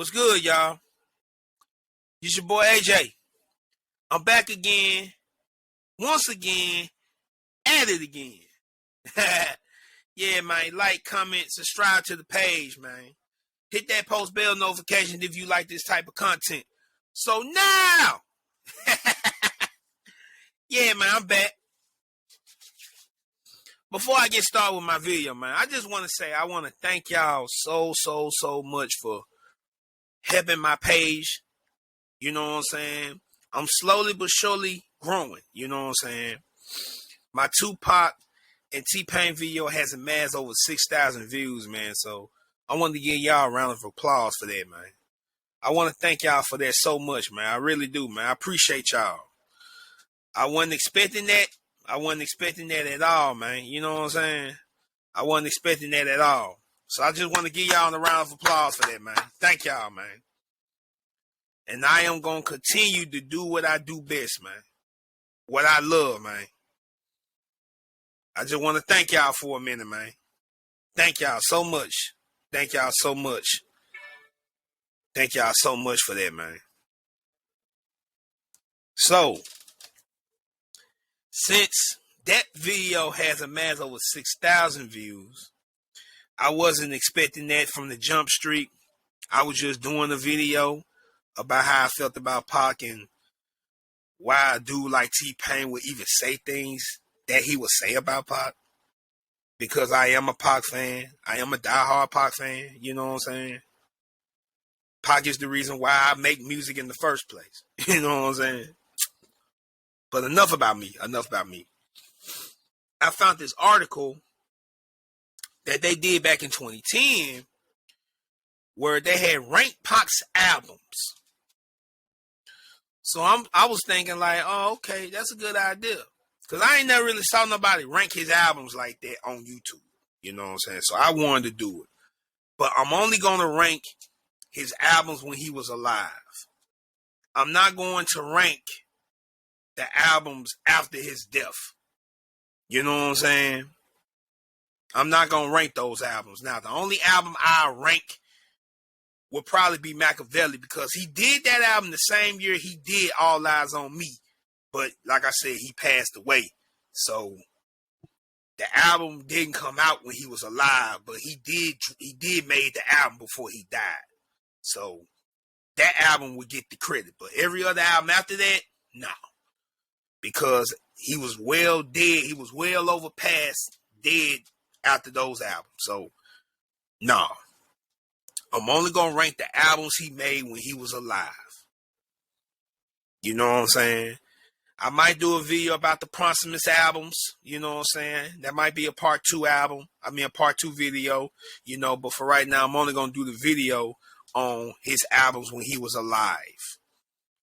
What's good, y'all? It's your boy AJ. I'm back again, once again, at it again. Yeah, man. Like, comment, subscribe to the page, man. Hit that post bell notification if you like this type of content. So now, yeah, man, I'm back. Before I get started with my video, man, I just want to say I want to thank y'all so much for helping my page. You know what I'm saying? I'm slowly but surely growing. You know what I'm saying? My 2PAC and T-Pain video has amassed over 6,000 views, man. So I want to give y'all a round of applause for that, man. I want to thank y'all for that so much, man. I really do, man. I appreciate y'all. I wasn't expecting that. I wasn't expecting that at all, man. You know what I'm saying? I wasn't expecting that at all. So I just want to give y'all a round of applause for that, man. Thank y'all, man. And I am going to continue to do what I do best, man. What I love, man. I just want to thank y'all for a minute, man. Thank y'all so much. Thank y'all so much. Thank y'all so much for that, man. So, since that video has amassed over 6,000 views, I wasn't expecting that from the jump street. I was just doing a video about how I felt about Pac and why a dude like T-Pain would even say things that he would say about Pac. Because I am a Pac fan. I am a diehard Pac fan. You know what I'm saying? Pac is the reason why I make music in the first place. You know what I'm saying? But enough about me. Enough about me. I found this article that they did back in 2010 where they had ranked Pac's albums. So I was thinking like, oh, okay, that's a good idea. Because I ain't never really saw nobody rank his albums like that on YouTube. You know what I'm saying? So I wanted to do it. But I'm only going to rank his albums when he was alive. I'm not going to rank the albums after his death. You know what I'm saying? I'm not going to rank those albums. Now, the only album I rank would probably be Machiavelli because he did that album the same year he did All Eyes on Me. But like I said, he passed away. So the album didn't come out when he was alive, but he did made the album before he died. So that album would get the credit. But every other album after that, no. Because he was well dead. He was well over past dead after those albums. So, no. I'm only going to rank the albums he made when he was alive. You know what I'm saying? I might do a video about the Proximus albums. You know what I'm saying? That might be a part 2 album. A part 2 video. You know, but for right now, I'm only going to do the video on his albums when he was alive.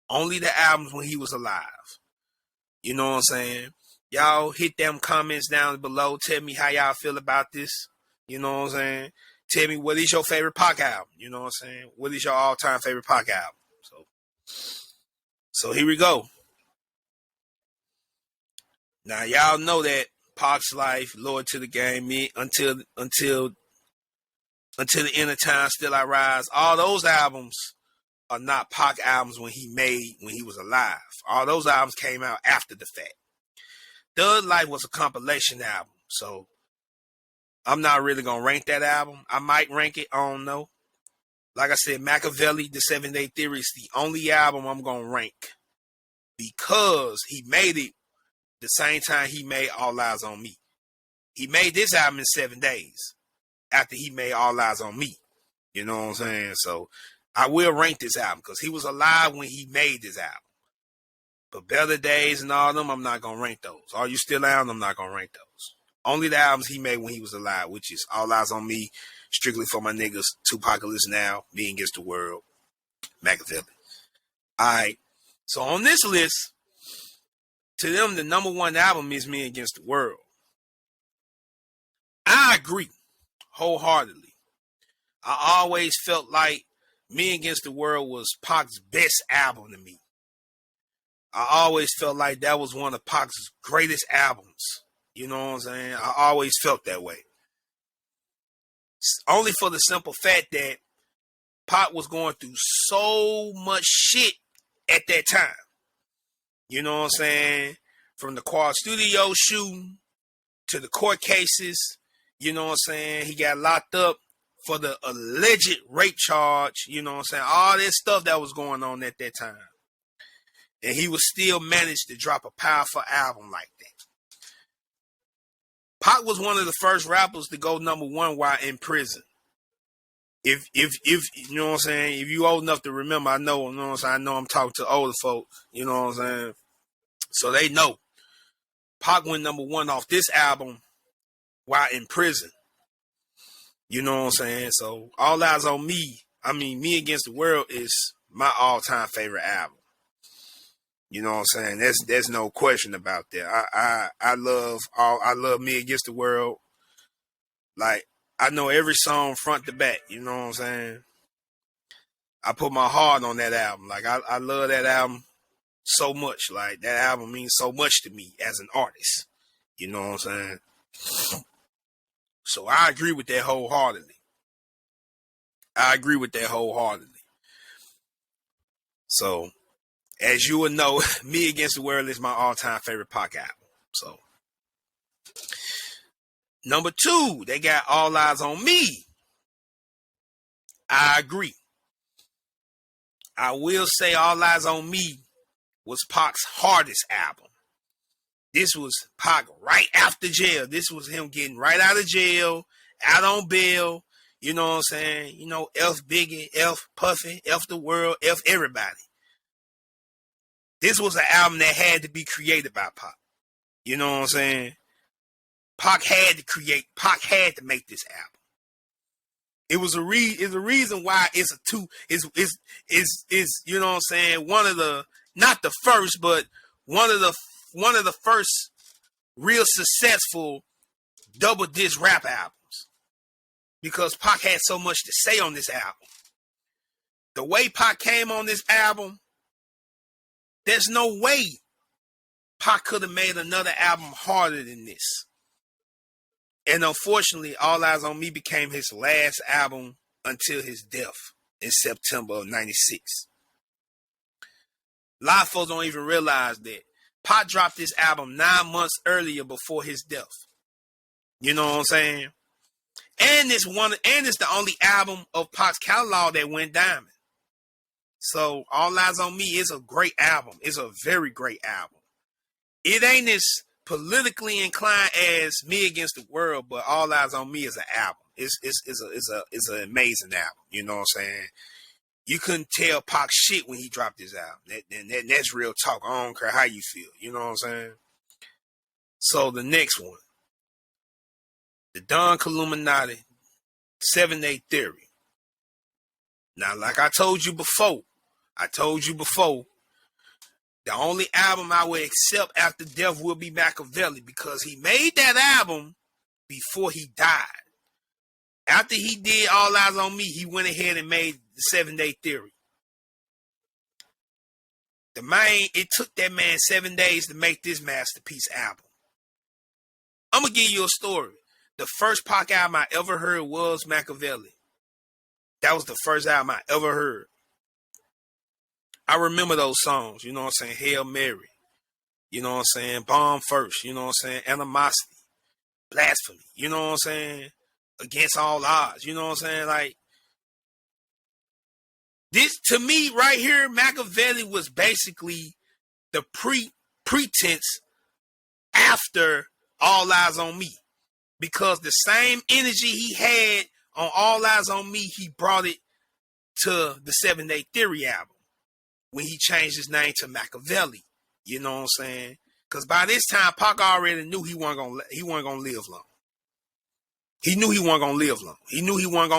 Only the albums when he was alive. You know what I'm saying? Y'all hit them comments down below. Tell me how y'all feel about this. You know what I'm saying? Tell me what is your favorite Pac album. You know what I'm saying? What is your all-time favorite Pac album? So here we go. Now y'all know that Pac's life, Lord to the Game, me until the end of time, Still I Rise. All those albums are not Pac albums when he was alive. All those albums came out after the fact. Thug Life was a compilation album, so I'm not really gonna rank that album. I might rank it, I don't know. Like I said, Machiavelli, The 7 Day Theory is the only album I'm gonna rank because he made it the same time he made All Eyes on Me. He made this album in 7 days after he made All Eyes on Me. You know what I'm saying? So I will rank this album because he was alive when he made this album. But Better Days and all of them, I'm not going to rank those. Are You Still Out? I'm not going to rank those. Only the albums he made when he was alive, which is All Eyes on Me, Strictly for My Niggas, 2PAC's Now, Me Against the World, Machiavelli. All right. So on this list, to them, the number one album is Me Against the World. I agree wholeheartedly. I always felt like Me Against the World was Pac's best album to me. I always felt like that was one of Pac's greatest albums. You know what I'm saying? I always felt that way. Only for the simple fact that Pac was going through so much shit at that time. You know what I'm saying? From the Quad Studio shooting to the court cases, you know what I'm saying? He got locked up for the alleged rape charge, you know what I'm saying? All this stuff that was going on at that time. And he was still managed to drop a powerful album like that. Pac was one of the first rappers to go #1 while in prison. If you know what I'm saying, if you old enough to remember, I know, you know what I'm saying, I know I'm talking to older folk, you know what I'm saying? So they know. Pac went #1 off this album while in prison. You know what I'm saying? So All Eyes on Me, I mean, Me Against the World is my all-time favorite album. You know what I'm saying? There's no question about that. I love Me Against the World. Like, I know every song front to back, you know what I'm saying? I put my heart on that album. Like, I love that album so much. Like, that album means so much to me as an artist. You know what I'm saying? So I agree with that wholeheartedly. So, as you would know, Me Against the World is my all-time favorite Pac album. So, #2, they got All Eyes on Me. I agree. I will say All Eyes on Me was Pac's hardest album. This was Pac right after jail. This was him getting right out of jail, out on bail. You know what I'm saying? You know, F Biggie, F Puffy, F the world, F everybody. This was an album that had to be created by Pac. You know what I'm saying? Pac had to make this album. It was a reason why it's a two is you know what I'm saying, one of the, not the first, but one of the first real successful double disc rap albums. Because Pac had so much to say on this album. The way Pac came on this album, there's no way Pac could have made another album harder than this. And unfortunately, All Eyes on Me became his last album until his death in September of '96. A lot of folks don't even realize that Pac dropped this album 9 months earlier before his death. You know what I'm saying? And it's the only album of Pac's catalog that went diamond. So All Eyes on Me is a great album. It's a very great album. It ain't as politically inclined as Me Against the World, but All Eyes on Me is an album. It's an amazing album. You know what I'm saying? You couldn't tell Pac shit when he dropped his album. That's real talk. I don't care how you feel. You know what I'm saying? So the next one, the Don Illuminati 7-Day Theory. Now, like I told you before, the only album I would accept after death will be Machiavelli, because he made that album before he died. After he did All Eyes on Me, he went ahead and made the 7-Day Theory. It took that man 7 days to make this masterpiece album. I'm going to give you a story. The first Pac album I ever heard was Machiavelli. That was the first album I ever heard. I remember those songs, you know what I'm saying? Hail Mary, you know what I'm saying? Bomb First, you know what I'm saying? Animosity, Blasphemy, you know what I'm saying? Against All Odds, you know what I'm saying? Like, this, to me, right here, Machiavelli was basically the pretense after All Eyes on Me. Because the same energy he had on All Eyes on Me, he brought it to the 7-Day Theory album when he changed his name to Machiavelli. You know what I'm saying? Because by this time, Pac already knew he wasn't gonna live long. He knew he wasn't gonna live long. He knew he wasn't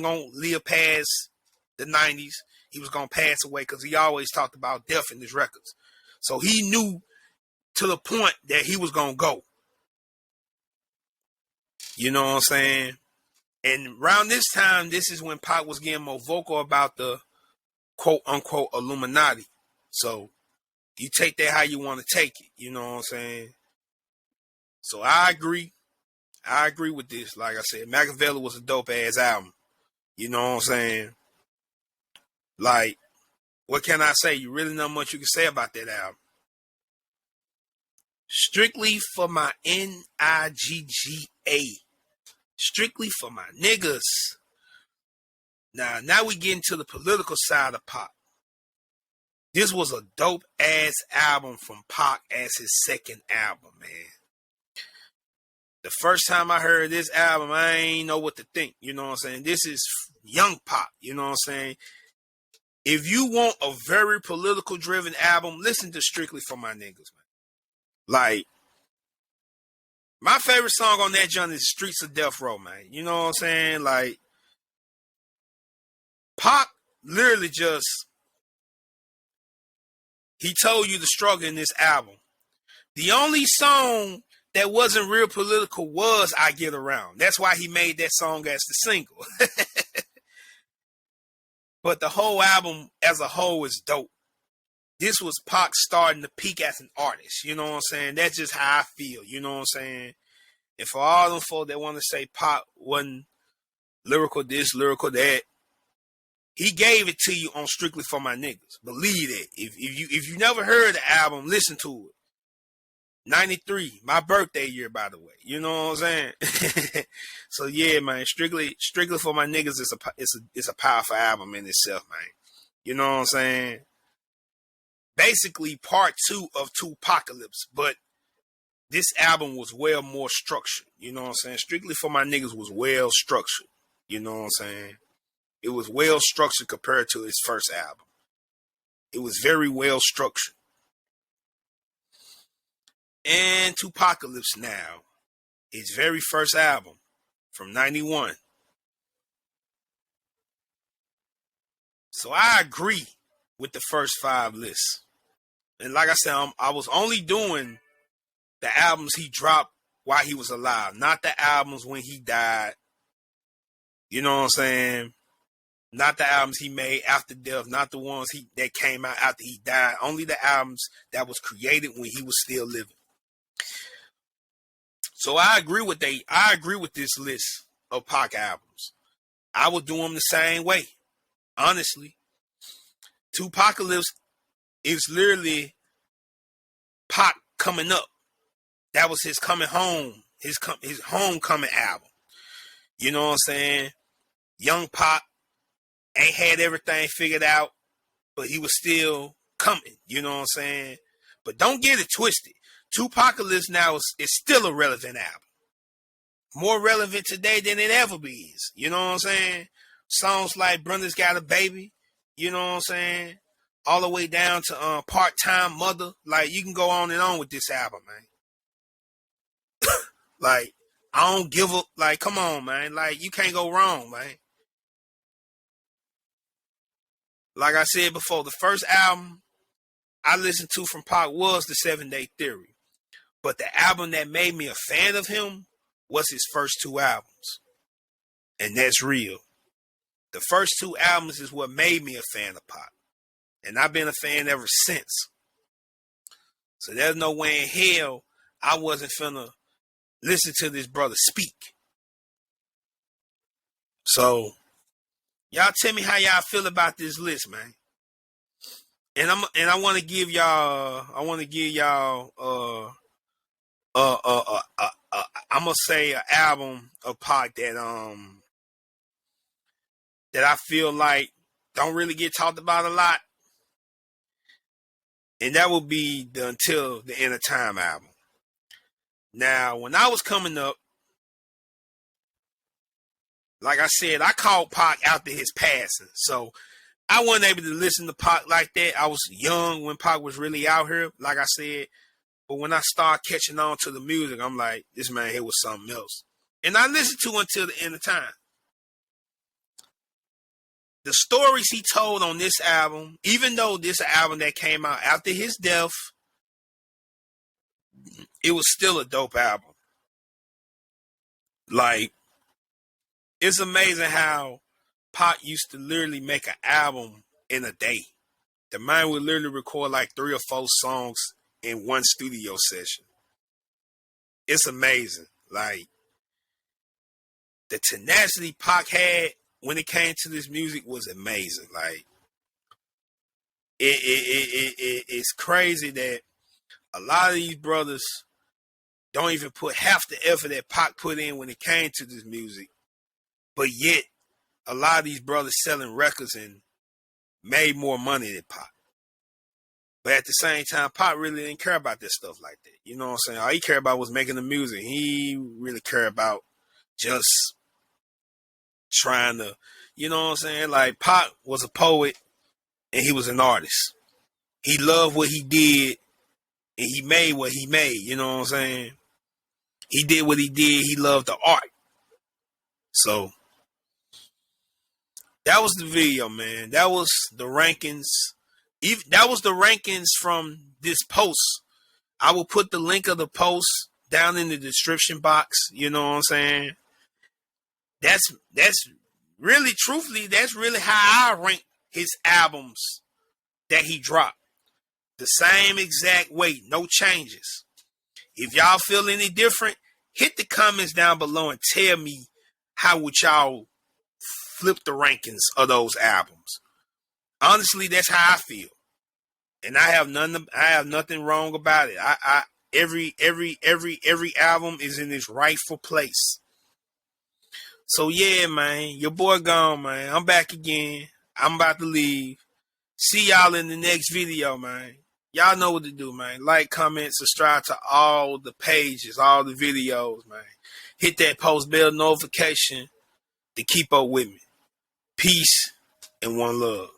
gonna live past the 90s. He was gonna pass away, because he always talked about death in his records. So he knew to the point that he was gonna go. You know what I'm saying? And around this time, this is when Pac was getting more vocal about the quote-unquote Illuminati. So you take that how you want to take it. You know what I'm saying? So I agree. I agree with this. Like I said, Machiavelli was a dope-ass album. You know what I'm saying? Like, what can I say? You really know much you can say about that album. Strictly for my NIGGA. Strictly for my niggas. Now we get into the political side of Pac. This was a dope ass album from Pac as his second album, man. The first time I heard this album, I ain't know what to think. You know what I'm saying? This is young Pac. You know what I'm saying? If you want a very political driven album, listen to Strictly for My Niggas, man. Like, my favorite song on that joint is Streets of Death Row, man. You know what I'm saying? Like, Pac literally just, he told you the struggle in this album. The only song that wasn't real political was I Get Around. That's why he made that song as the single. But the whole album as a whole is dope. This was Pac starting to peak as an artist. You know what I'm saying? That's just how I feel. You know what I'm saying? And for all them folk that want to say Pac wasn't lyrical this, lyrical that, he gave it to you on Strictly for My Niggas. Believe it. If you never heard the album, listen to it. 93, my birthday year, by the way. You know what I'm saying? So yeah, man, strictly for my niggas is a powerful album in itself, man. You know what I'm saying? Basically part 2 of 2PAC's, but this album was well more structured. You know what I'm saying? Strictly for My Niggas was well structured. You know what I'm saying? It was well structured compared to his first album. It was very well structured. And 2PAC's now, his very first album from 91. So I agree with the first 5 lists. And like I said, I was only doing the albums he dropped while he was alive, not the albums when he died. You know what I'm saying? Not the albums he made after death, not the ones that came out after he died. Only the albums that was created when he was still living. So I agree with this list of Pac albums. I would do them the same way. Honestly. 2PAC's is literally Pac coming up. That was his coming home, his homecoming album. You know what I'm saying? Young Pac ain't had everything figured out, but he was still coming. You know what I'm saying? But don't get it twisted. 2PAC's now is still a relevant album. More relevant today than it ever is. You know what I'm saying? Songs like Brother's Got a Baby. You know what I'm saying? All the way down to Part-Time Mother. Like, you can go on and on with this album, man. Like, I don't give up. Like, come on, man. Like, you can't go wrong, man. Like I said before, the first album I listened to from Pac was The 7 Day Theory. But the album that made me a fan of him was his first 2 albums. And that's real. The first 2 albums is what made me a fan of Pac. And I've been a fan ever since. So there's no way in hell I wasn't finna listen to this brother speak. So y'all tell me how y'all feel about this list, man. And I want to give y'all I'm gonna say an album of Pac that I feel like don't really get talked about a lot. And that will be the Until the End of Time album. Now, when I was coming up, like I said, I called Pac after his passing. So I wasn't able to listen to Pac like that. I was young when Pac was really out here, like I said. But when I started catching on to the music, I'm like, this man here was something else. And I listened to Until the End of Time. The stories he told on this album, even though this album that came out after his death, it was still a dope album. Like, it's amazing how Pac used to literally make an album in a day. The man would literally record like 3 or 4 songs in one studio session. It's amazing. Like, the tenacity Pac had when it came to this music was amazing. Like, it's crazy that a lot of these brothers don't even put half the effort that Pac put in when it came to this music. But yet, a lot of these brothers selling records and made more money than Pac. But at the same time, Pac really didn't care about this stuff like that. You know what I'm saying? All he cared about was making the music. He really cared about just trying to, you know what I'm saying? Like, Pac was a poet and he was an artist. He loved what he did and he made what he made. You know what I'm saying? He did what he did. He loved the art. So that was the video, man. That was the rankings. That was the rankings from this post. I will put the link of the post down in the description box. You know what I'm saying? That's really, truthfully, that's really how I rank his albums that he dropped. The same exact way, no changes. If y'all feel any different, hit the comments down below and tell me how would y'all flip the rankings of those albums. Honestly, that's how I feel. And I have nothing wrong about it. Every album is in its rightful place. So yeah, man, your boy gone, man. I'm back again. I'm about to leave. See y'all in the next video, man. Y'all know what to do, man. Like, comment, subscribe to all the pages, all the videos, man. Hit that post bell notification to keep up with me. Peace and one love.